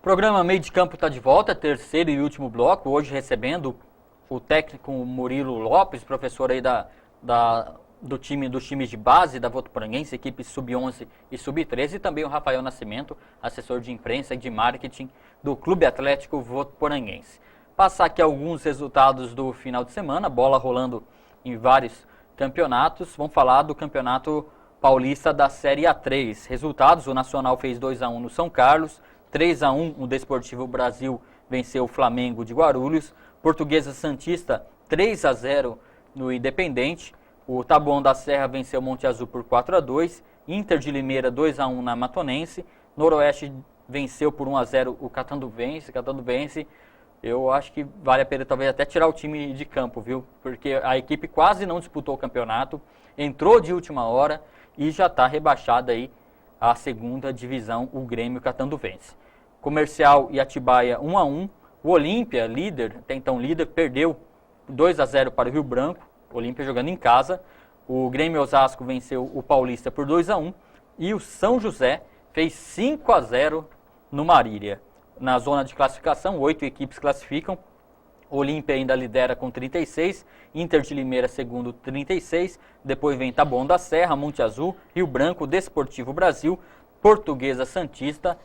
Programa Meio de Campo está de volta, terceiro e último bloco, hoje recebendo o técnico Murilo Lopes, professor aí dos times de base da Votuporanguense, equipe sub-11 e sub-13, e também o Rafael Nascimento, assessor de imprensa e de marketing do Clube Atlético Votuporanguense. Passar aqui alguns resultados do final de semana, bola rolando em vários campeonatos. Vamos falar do Campeonato Paulista da Série A3. Resultados: o Nacional fez 2-1 no São Carlos, 3-1 o Desportivo Brasil venceu o Flamengo de Guarulhos, Portuguesa Santista 3-0 no Independente, o Taboão da Serra venceu o Monte Azul por 4-2, Inter de Limeira 2-1 na Matonense, Noroeste venceu por 1-0 o Catanduvense. Eu acho que vale a pena talvez até tirar o time de campo, viu? Porque a equipe quase não disputou o campeonato, entrou de última hora e já está rebaixada aí à segunda divisão, o Grêmio Catanduvense. Comercial e Atibaia 1-1, o Olímpia, líder, até então líder, perdeu 2-0 para o Rio Branco, Olímpia jogando em casa. O Grêmio Osasco venceu o Paulista por 2-1 e o São José fez 5-0 no Marília. Na zona de classificação, 8 equipes classificam. Olímpia ainda lidera com 36, Inter de Limeira segundo 36, depois vem Taboão da Serra, Monte Azul, Rio Branco, Desportivo Brasil, Portuguesa Santista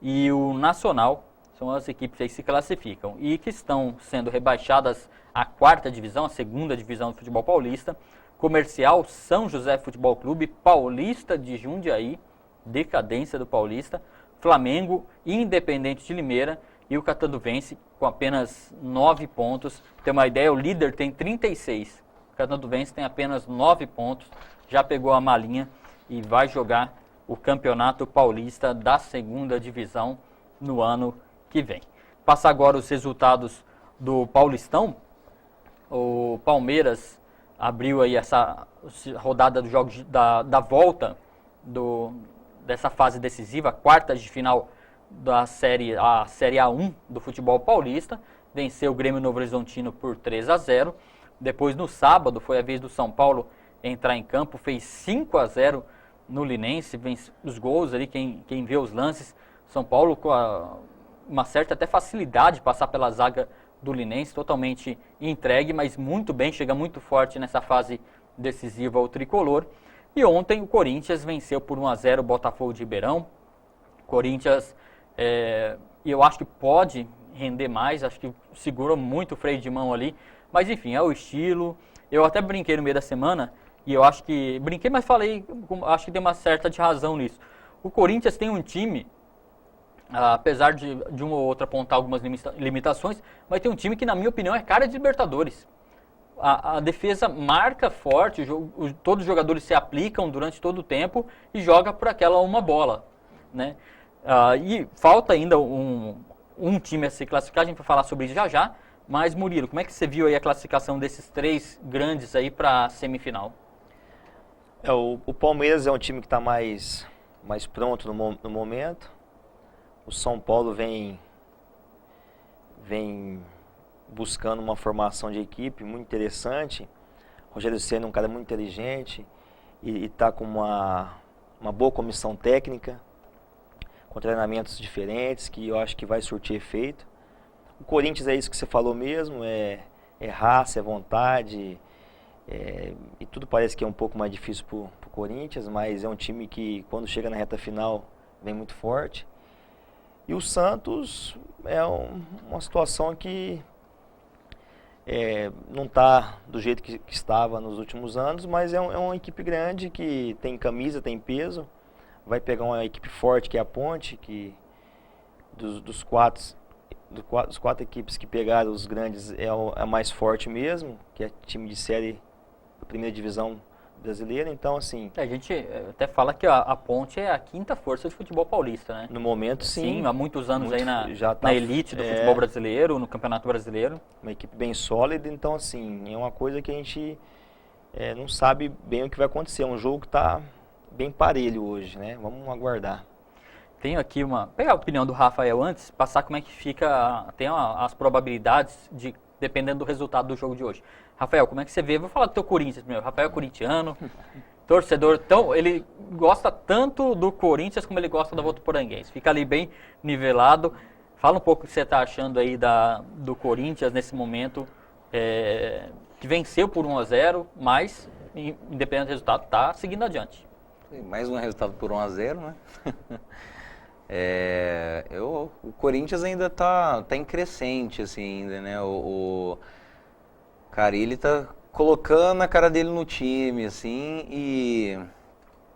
e o Nacional. São as equipes que se classificam e que estão sendo rebaixadas à quarta divisão, a segunda divisão do futebol paulista. Comercial, São José Futebol Clube, Paulista de Jundiaí, decadência do Paulista, Flamengo, Independente de Limeira e o Catanduvense com apenas 9 pontos. Tem uma ideia, o líder tem 36, o Catanduvense tem apenas 9 pontos, já pegou a malinha e vai jogar o Campeonato Paulista da segunda divisão no ano que vem. Passar agora os resultados do Paulistão. O Palmeiras abriu aí essa rodada dos jogos da volta dessa fase decisiva, quartas de final da série A1 do futebol paulista, venceu o Grêmio Novo Horizontino por 3-0. Depois, no sábado, foi a vez do São Paulo entrar em campo, fez 5-0 no Linense, vence os gols ali, quem vê os lances, São Paulo com uma certa até facilidade de passar pela zaga do Linense, totalmente entregue, mas muito bem, chega muito forte nessa fase decisiva o tricolor. E ontem o Corinthians venceu por 1-0 o Botafogo de Ribeirão. Corinthians, eu acho que pode render mais, acho que segurou muito o freio de mão ali, mas enfim, é o estilo. Eu até brinquei no meio da semana, e eu acho que, brinquei, mas falei, acho que tem uma certa de razão nisso. O Corinthians tem um time, apesar de uma ou outra apontar algumas limitações, mas tem um time que, na minha opinião, é cara de Libertadores. A defesa marca forte, todos os jogadores se aplicam durante todo o tempo e joga por aquela uma bola, né? E falta ainda um time a se classificar, a gente vai falar sobre isso já, mas Murilo, como é que você viu aí a classificação desses três grandes aí para a semifinal? O Palmeiras é um time que está mais pronto no momento. O São Paulo vem buscando uma formação de equipe muito interessante. O Rogério Ceni é um cara muito inteligente e está com uma boa comissão técnica, com treinamentos diferentes, que eu acho que vai surtir efeito. O Corinthians é isso que você falou mesmo, é raça, é vontade, e tudo parece que é um pouco mais difícil para o Corinthians, mas é um time que, quando chega na reta final, vem muito forte. E o Santos é uma situação que não está do jeito que estava nos últimos anos, mas é uma equipe grande que tem camisa, tem peso. Vai pegar uma equipe forte que é a Ponte, que dos quatro equipes que pegaram os grandes é a mais forte mesmo, que é time de série da primeira divisão brasileira. Então, assim, a gente até fala que a Ponte é a quinta força de futebol paulista, né? No momento, sim. Há muitos anos aí na elite do futebol brasileiro, no Campeonato Brasileiro. Uma equipe bem sólida, então, assim, é uma coisa que a gente não sabe bem o que vai acontecer. É um jogo que está bem parelho hoje, né? Vamos aguardar. Tenho aqui pegar a opinião do Rafael antes, passar como é que fica, as probabilidades dependendo do resultado do jogo de hoje. Rafael, como é que você vê? Vou falar do teu Corinthians primeiro. Rafael é corintiano, torcedor, então ele gosta tanto do Corinthians como ele gosta da Votuporanguense. Fica ali bem nivelado. Fala um pouco o que você está achando aí do Corinthians nesse momento, que venceu por 1-0, mas, independente do resultado, está seguindo adiante. Mais um resultado por 1-0, né? O Corinthians ainda tá em crescente, assim, ainda, né? O Carille tá colocando a cara dele no time, assim, e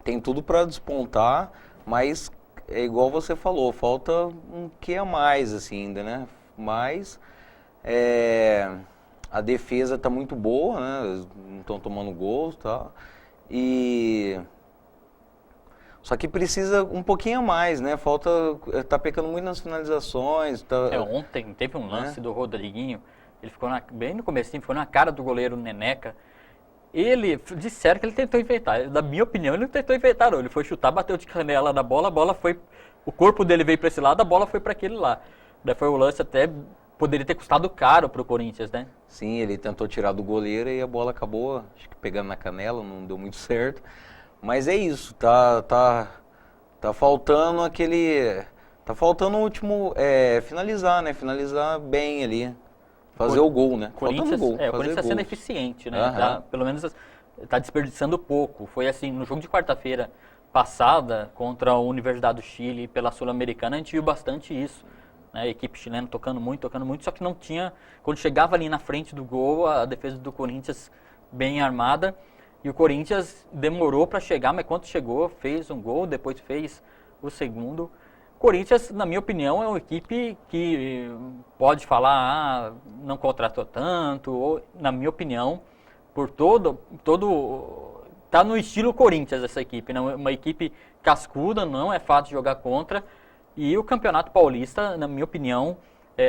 tem tudo para despontar, mas é igual você falou, falta um que a mais, assim, ainda, né? Mas a defesa tá muito boa, né? Não estão tomando gols, tá? Só que precisa um pouquinho a mais, né? Tá pecando muito nas finalizações. Ontem teve um lance do Rodriguinho, ele ficou bem no comecinho, ficou na cara do goleiro Neneca. Disseram que ele tentou inventar. Na minha opinião, ele não tentou inventar, não. Ele foi chutar, bateu de canela na bola, a bola foi... O corpo dele veio para esse lado, a bola foi para aquele lá. Daí foi o lance até... Poderia ter custado caro pro Corinthians, né? Sim, ele tentou tirar do goleiro e a bola acabou, acho que pegando na canela, não deu muito certo. Mas é isso, tá faltando tá faltando o último, finalizar, né? Finalizar bem ali, fazer o gol, né? Corinthians, faltando gol, o Corinthians tá sendo eficiente, né? Pelo menos tá desperdiçando pouco. Foi assim, no jogo de quarta-feira passada, contra a Universidade do Chile pela Sul-Americana, a gente viu bastante isso. Né? A equipe chilena tocando muito, só que não tinha... Quando chegava ali na frente do gol, a defesa do Corinthians bem armada. E o Corinthians demorou para chegar, mas quando chegou, fez um gol, depois fez o segundo. O Corinthians, na minha opinião, é uma equipe que pode falar, não contratou tanto, ou, na minha opinião, por tá no estilo Corinthians essa equipe, né? Uma equipe cascuda, não é fácil jogar contra. E o Campeonato Paulista, na minha opinião,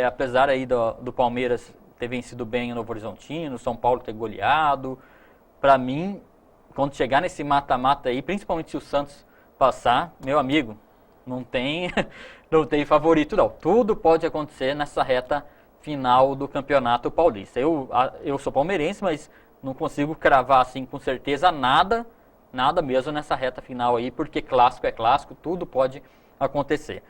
apesar aí do Palmeiras ter vencido bem o Novo Horizontino, São Paulo ter goleado, para mim, quando chegar nesse mata-mata aí, principalmente se o Santos passar, meu amigo, não tem favorito não. Tudo pode acontecer nessa reta final do Campeonato Paulista. Eu sou palmeirense, mas não consigo cravar assim com certeza nada mesmo nessa reta final aí, porque clássico é clássico, tudo pode acontecer.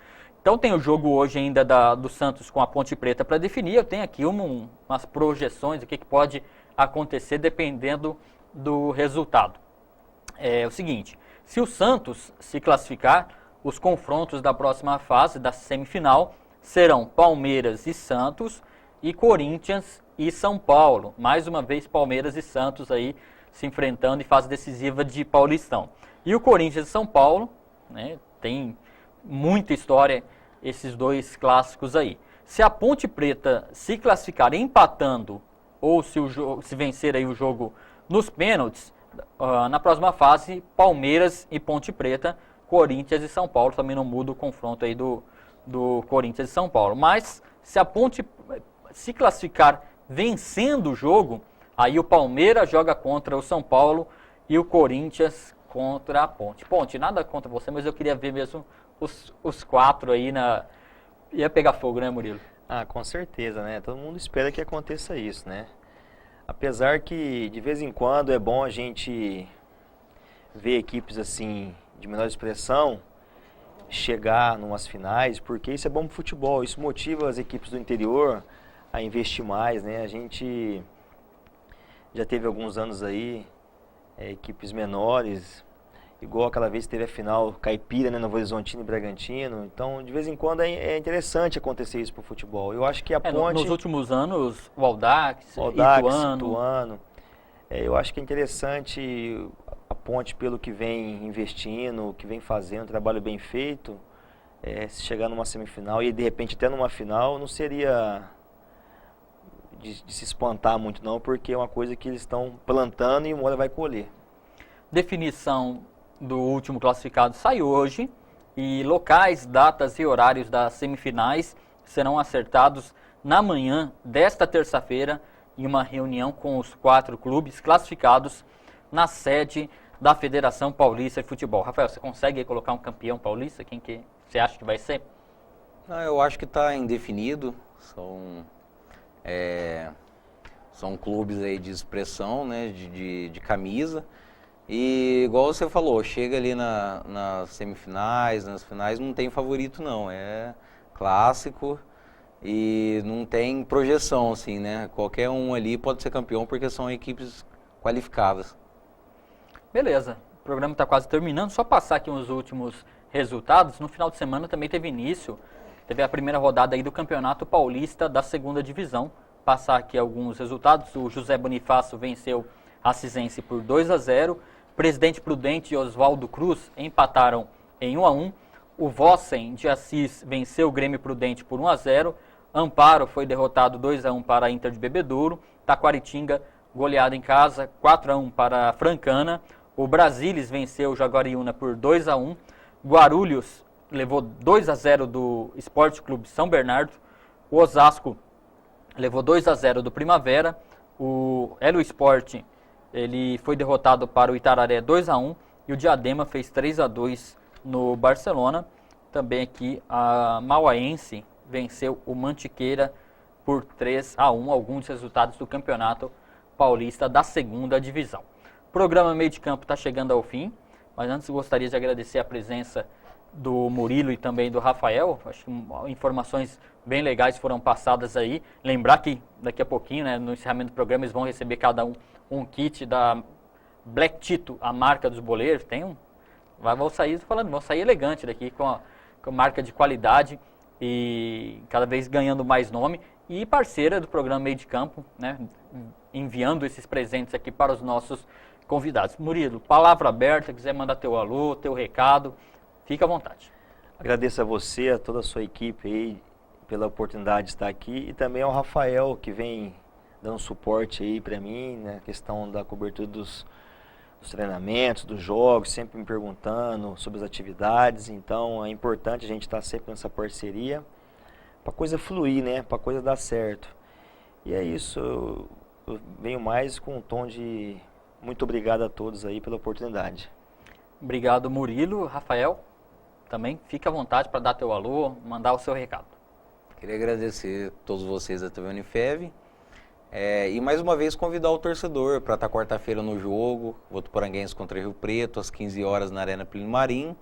Então tem o jogo hoje ainda do Santos com a Ponte Preta para definir. Eu tenho aqui umas projeções do que pode acontecer dependendo do resultado. É o seguinte, se o Santos se classificar, os confrontos da próxima fase, da semifinal, serão Palmeiras e Santos e Corinthians e São Paulo. Mais uma vez Palmeiras e Santos aí se enfrentando em fase decisiva de Paulistão. E o Corinthians e São Paulo, né, tem muita história esses dois clássicos aí. Se a Ponte Preta se classificar empatando ou se vencer aí o jogo nos pênaltis, na próxima fase, Palmeiras e Ponte Preta, Corinthians e São Paulo. Também não muda o confronto aí do Corinthians e São Paulo. Mas se a Ponte se classificar vencendo o jogo, aí o Palmeiras joga contra o São Paulo e o Corinthians contra a Ponte. Ponte, nada contra você, mas eu queria ver mesmo os quatro aí Ia pegar fogo, né, Murilo? Com certeza, né? Todo mundo espera que aconteça isso, né? Apesar que, de vez em quando, é bom a gente ver equipes assim, de menor expressão, chegar numas finais, porque isso é bom pro futebol, isso motiva as equipes do interior a investir mais, né? A gente já teve alguns anos aí, equipes menores, igual aquela vez que teve a final caipira, né, Novo Horizontino e Bragantino. Então, de vez em quando é interessante acontecer isso pro futebol. Eu acho que a Ponte... Nos últimos anos, o Audax, Ituano. Eu acho que é interessante a Ponte, pelo que vem investindo, que vem fazendo, um trabalho bem feito, se chegar numa semifinal e de repente até numa final, não seria de se espantar muito não, porque é uma coisa que eles estão plantando e uma hora vai colher. Definição do último classificado sai hoje e locais, datas e horários das semifinais serão acertados na manhã desta terça-feira em uma reunião com os 4 clubes classificados na sede da Federação Paulista de Futebol. Rafael, você consegue colocar um campeão paulista? Quem que você acha que vai ser? Eu acho que está indefinido. São clubes aí de expressão, né, de camisa. E igual você falou, chega ali nas semifinais, nas finais, não tem favorito não, é clássico. e não tem projeção, assim, né? Qualquer um ali pode ser campeão porque são equipes qualificadas. Beleza, o programa está quase terminando, só passar aqui os últimos resultados. No final de semana também teve a primeira rodada aí do Campeonato Paulista da segunda divisão. Passar aqui alguns resultados: o José Bonifácio venceu a Cisense por 2-0, Presidente Prudente e Oswaldo Cruz empataram em 1-1, o Vossen de Assis venceu o Grêmio Prudente por 1-0, Amparo foi derrotado 2-1 para a Inter de Bebedouro, Taquaritinga goleado em casa 4-1 para a Francana, o Brasilis venceu o Jaguariúna por 2-1, Guarulhos levou 2-0 do Esporte Clube São Bernardo, o Osasco levou 2-0 do Primavera, o Hélio Sport ele foi derrotado para o Itararé 2-1 e o Diadema fez 3-2 no Barcelona. Também aqui a Mauaense venceu o Mantiqueira por 3-1, alguns resultados do Campeonato Paulista da segunda divisão. O programa Meio de Campo está chegando ao fim, mas antes gostaria de agradecer a presença do Murilo e também do Rafael. Acho que informações bem legais foram passadas aí. Lembrar que daqui a pouquinho, né, no encerramento do programa, eles vão receber cada um kit da Black Tito, a marca dos boleiros. Vão sair elegante daqui com a marca de qualidade e cada vez ganhando mais nome. E parceira do programa Meio de Campo, né, enviando esses presentes aqui para os nossos convidados. Murilo, palavra aberta, quiser mandar teu alô, teu recado, fica à vontade. Agradeço a você, a toda a sua equipe aí, pela oportunidade de estar aqui, e também ao Rafael, que vem dando suporte aí para mim, na questão da cobertura dos treinamentos, dos jogos, sempre me perguntando sobre as atividades. Então é importante a gente estar sempre nessa parceria para a coisa fluir, né? Para a coisa dar certo. E é isso, eu venho mais com um tom de muito obrigado a todos aí pela oportunidade. Obrigado, Murilo. Rafael, também fica à vontade para dar teu alô, mandar o seu recado. Queria agradecer a todos vocês da TV Unifev e mais uma vez convidar o torcedor para estar quarta-feira no jogo, Votuporanguense contra Rio Preto, às 15 horas na Arena Plínio Marim,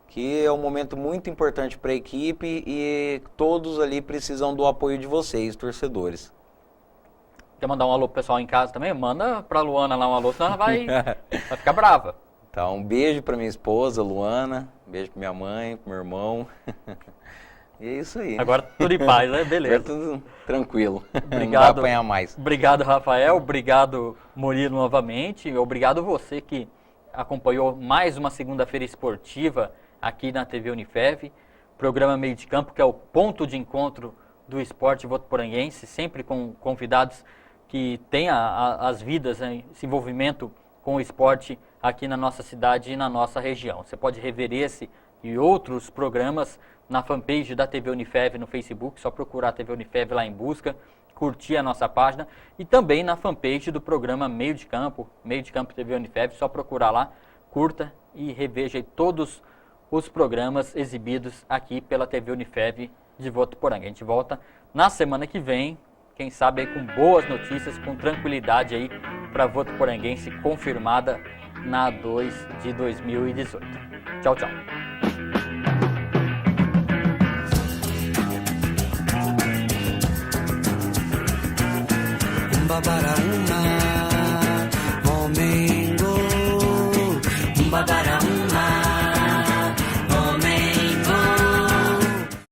que é um momento muito importante para a equipe e todos ali precisam do apoio de vocês, torcedores. Quer mandar um alô pro pessoal em casa também? Manda pra Luana lá um alô, senão ela vai ficar brava. Então, um beijo para minha esposa, Luana, um beijo para minha mãe, pro meu irmão. E é isso aí. Agora tudo em paz, né? Beleza. Agora tudo tranquilo. Obrigado. Não vai apanhar mais. Obrigado, Rafael. Obrigado, Murilo, novamente. Obrigado você que acompanhou mais uma segunda-feira esportiva aqui na TV Unifev. Programa Meio de Campo, que é o ponto de encontro do esporte votuporanguense, sempre com convidados que têm as vidas, né, esse envolvimento com o esporte aqui na nossa cidade e na nossa região. Você pode rever esse e outros programas na fanpage da TV Unifev no Facebook, só procurar a TV Unifev lá em busca, curtir a nossa página, e também na fanpage do programa Meio de Campo TV Unifev, só procurar lá, curta e reveja aí todos os programas exibidos aqui pela TV Unifev de Votuporanga. A gente volta na semana que vem, quem sabe aí com boas notícias, com tranquilidade aí para Votuporanguense, confirmada na A2 de 2018. Tchau, tchau. Para